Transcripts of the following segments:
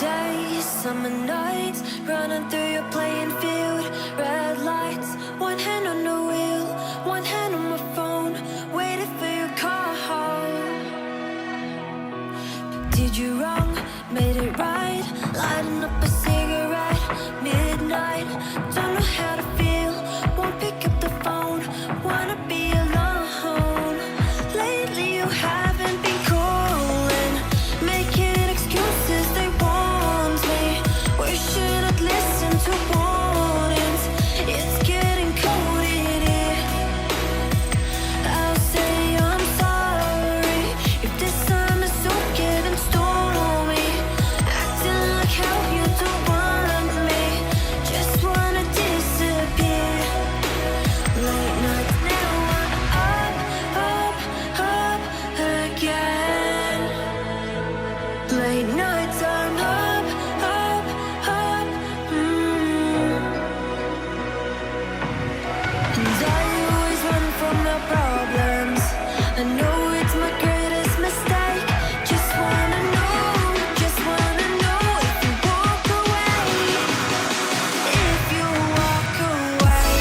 days, summer nights, running through your playing field. Red lights, one hand on the wheel, one hand on my phone, waiting for your call home. Did you wrong? Made it right. Lighting up a cigarette, midnight. Don't know how to feel, won't pick up the phone. Wanna be alone. Lately you haven't been calling, making excuses they want me. Wishing I'd listen to warnings. It's getting cold in here. I'll say I'm sorry if this summer so getting stormy. Acting like how you don't want me, just wanna disappear. Late nights now I'm up again. Late nights I'm up. And I always run from my problems. I know it's my greatest mistake. Just wanna know if you walk away. If you walk away.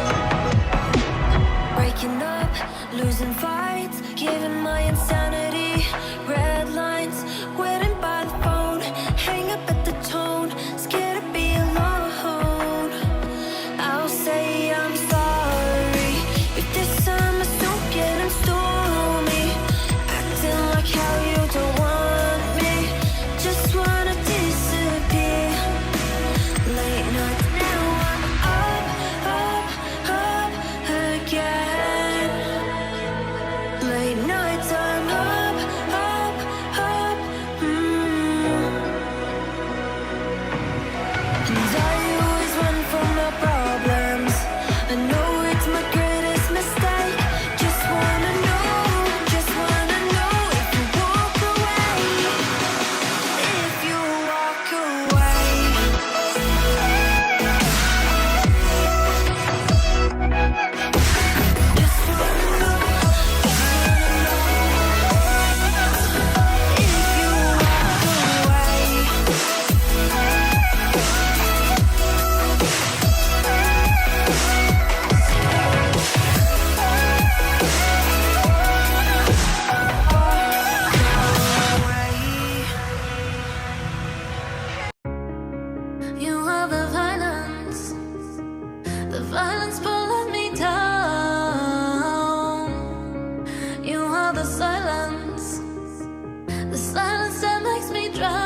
If you walk away. Breaking up, losing fights, giving my insanity. Red lines, waiting by the phone, hang up at the tone, scared to be alone. I'll say I'm sorry if this summer's still getting stormy. Acting like how you don't want me, just wanna disappear. Late nights now I'm up again. Late nights I'm up. And I always run from my problems. I know it's my greatest mistake. Just wanna know if you walk away. If you walk away. Just wanna know if you walk away. You are the violence pulling me down. You are the silence that makes me drown.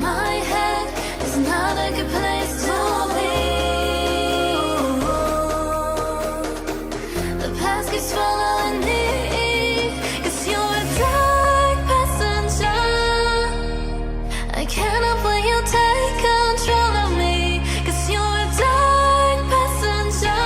My head is not a good place to be. The past keeps following me, 'cause you're a dark passenger. I cannot let you take control of me, 'cause you're a dark passenger.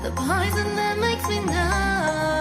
the poison that makes me numb.